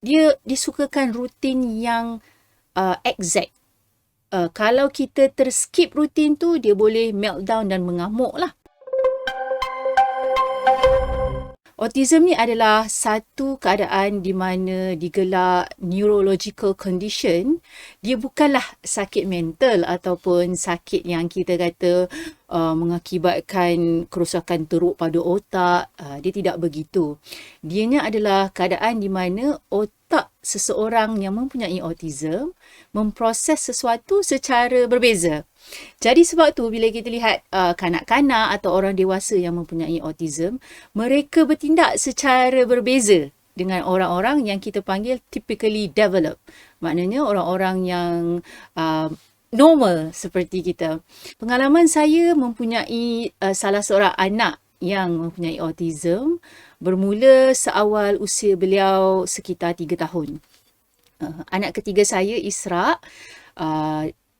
Dia disukakan rutin yang exact. Kalau kita terskip rutin tu, dia boleh meltdown dan mengamuk lah. Autism ni adalah satu keadaan di mana digelar neurological condition. Dia bukanlah sakit mental ataupun sakit yang kita kata mengakibatkan kerosakan teruk pada otak. Dia tidak begitu. Dianya adalah keadaan di mana otak seseorang yang mempunyai autism memproses sesuatu secara berbeza. Jadi sebab tu bila kita lihat kanak-kanak atau orang dewasa yang mempunyai autism, mereka bertindak secara berbeza dengan orang-orang yang kita panggil typically developed. Maknanya orang-orang yang normal seperti kita. Pengalaman saya mempunyai salah seorang anak yang mempunyai autism bermula seawal usia beliau sekitar 3 tahun. Anak ketiga saya, Isra,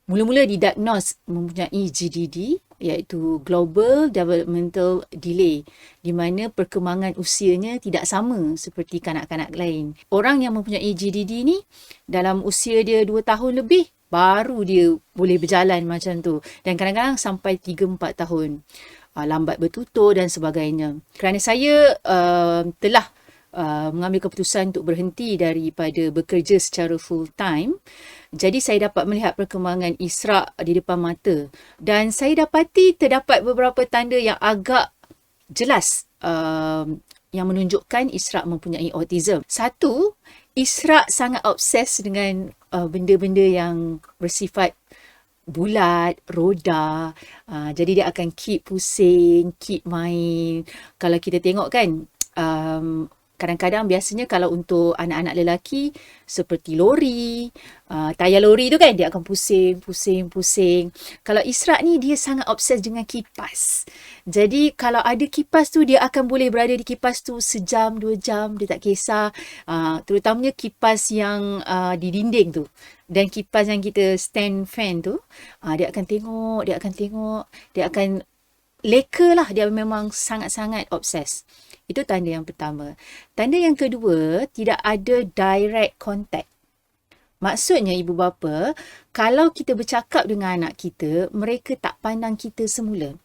mula-mula didiagnos mempunyai GDD, iaitu Global Developmental Delay, di mana perkembangan usianya tidak sama seperti kanak-kanak lain. Orang yang mempunyai GDD ni, dalam usia dia 2 tahun lebih, baru dia boleh berjalan macam tu. Dan kadang-kadang sampai 3-4 tahun. Lambat bertutur dan sebagainya. Kerana saya telah mengambil keputusan untuk berhenti daripada bekerja secara full time. Jadi saya dapat melihat perkembangan Isra di depan mata dan saya dapati terdapat beberapa tanda yang agak jelas yang menunjukkan Isra mempunyai autism. Satu, Isra sangat obses dengan benda-benda yang bersifat bulat, roda. Jadi dia akan keep pusing, keep main. Kalau kita tengok kan, kadang-kadang biasanya kalau untuk anak-anak lelaki seperti lori, tayar lori tu kan dia akan pusing. Kalau Isra ni dia sangat obses dengan kipas. Jadi kalau ada kipas tu dia akan boleh berada di kipas tu sejam, 2 jam, dia tak kisah. Terutamanya kipas yang di dinding tu. Dan kipas yang kita stand fan tu, dia akan tengok, dia akan leka lah, dia memang sangat-sangat obses. Itu tanda yang pertama. Tanda yang kedua, tidak ada direct contact. Maksudnya ibu bapa, kalau kita bercakap dengan anak kita, mereka tak pandang kita semula.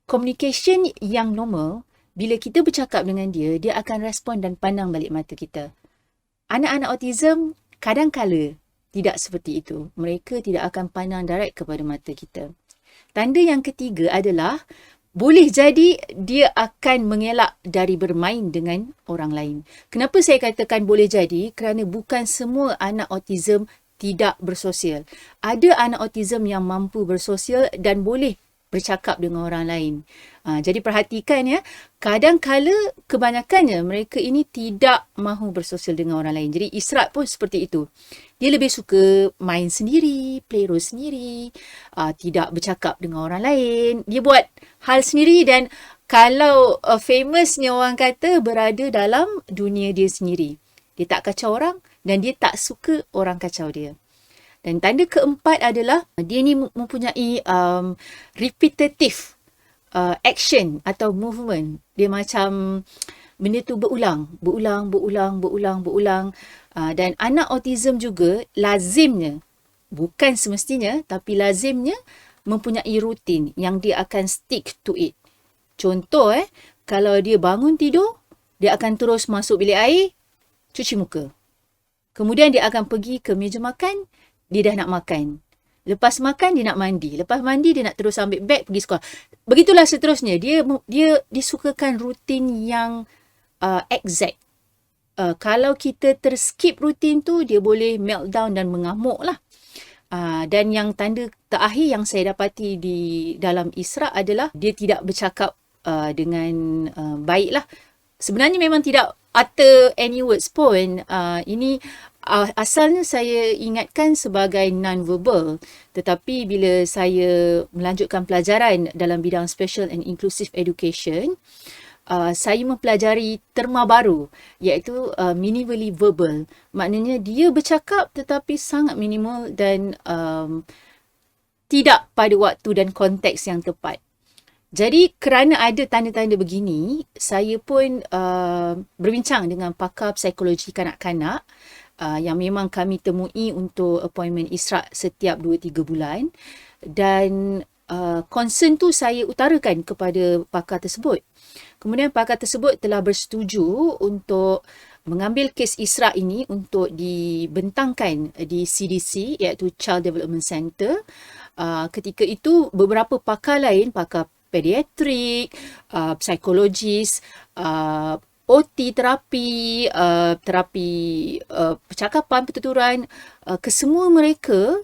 Communication yang normal, bila kita bercakap dengan dia, dia akan respon dan pandang balik mata kita. Anak-anak autism kadang-kala tidak seperti itu. Mereka tidak akan pandang direct kepada mata kita. Tanda yang ketiga adalah boleh jadi dia akan mengelak dari bermain dengan orang lain. Kenapa saya katakan boleh jadi? Kerana bukan semua anak autism tidak bersosial. Ada anak autism yang mampu bersosial dan boleh bercakap dengan orang lain. Jadi perhatikan ya, kadang-kala kebanyakannya mereka ini tidak mahu bersosial dengan orang lain. Jadi Isra pun seperti itu. Dia lebih suka main sendiri, play role sendiri, tidak bercakap dengan orang lain. Dia buat hal sendiri dan kalau famousnya orang kata berada dalam dunia dia sendiri. Dia tak kacau orang dan dia tak suka orang kacau dia. Dan tanda keempat adalah dia ni mempunyai repetitive action atau movement. Dia macam benda tu berulang. Dan anak autism juga lazimnya, bukan semestinya, tapi lazimnya mempunyai rutin yang dia akan stick to it. Contoh kalau dia bangun tidur, dia akan terus masuk bilik air, cuci muka. Kemudian dia akan pergi ke meja makan, dia dah nak makan. Lepas makan, dia nak mandi. Lepas mandi, dia nak terus ambil beg pergi sekolah. Begitulah seterusnya. Dia disukakan rutin yang exact. Kalau kita terskip rutin tu, dia boleh meltdown dan mengamuk lah. Dan yang tanda terakhir yang saya dapati di dalam Isra adalah dia tidak bercakap dengan baik lah. Sebenarnya memang tidak utter any words pun. Ini asalnya saya ingatkan sebagai non-verbal. Tetapi bila saya melanjutkan pelajaran dalam bidang special and inclusive education, saya mempelajari terma baru iaitu minimally verbal. Maknanya dia bercakap tetapi sangat minimal dan tidak pada waktu dan konteks yang tepat. Jadi kerana ada tanda-tanda begini, saya pun berbincang dengan pakar psikologi kanak-kanak yang memang kami temui untuk appointment Isra setiap 2-3 bulan, dan concern tu saya utarakan kepada pakar tersebut. Kemudian pakar tersebut telah bersetuju untuk mengambil kes Isra ini untuk dibentangkan di CDC, iaitu Child Development Center. Ketika itu beberapa pakar lain, pakar pediatrik, psikologis, OT terapi, terapi percakapan, pertuturan, kesemua mereka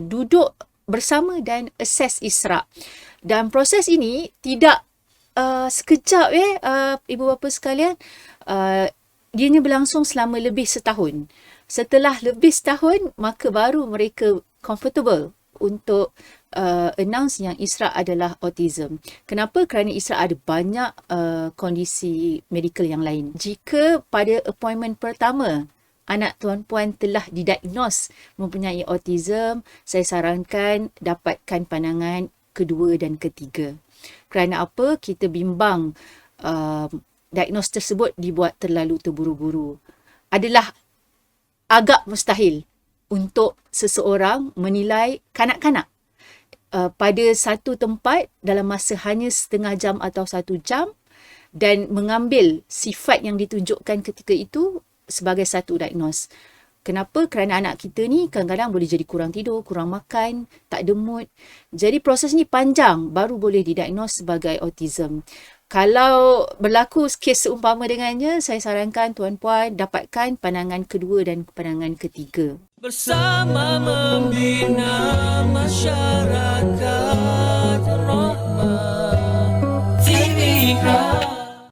duduk bersama dan assess Isra. Dan proses ini tidak sekejap ibu bapa sekalian, dianya berlangsung selama lebih setahun. Setelah lebih setahun, maka baru mereka comfortable untuk announce yang Isra adalah autism. Kenapa? Kerana Isra ada banyak kondisi medikal yang lain. Jika pada appointment pertama anak tuan-puan telah didiagnos mempunyai autism, saya sarankan dapatkan pandangan kedua dan ketiga. Kerana apa? Kita bimbang diagnos tersebut dibuat terlalu terburu-buru. Adalah agak mustahil untuk seseorang menilai kanak-kanak pada satu tempat dalam masa hanya setengah jam atau 1 jam dan mengambil sifat yang ditunjukkan ketika itu sebagai satu diagnos. Kenapa? Kerana anak kita ni kadang-kadang boleh jadi kurang tidur, kurang makan, tak ada mood. Jadi proses ni panjang baru boleh didiagnos sebagai autism. Kalau berlaku kes seumpama dengannya, saya sarankan tuan-puan dapatkan pandangan kedua dan pandangan ketiga. Bersama membina masyarakat rahmat. TV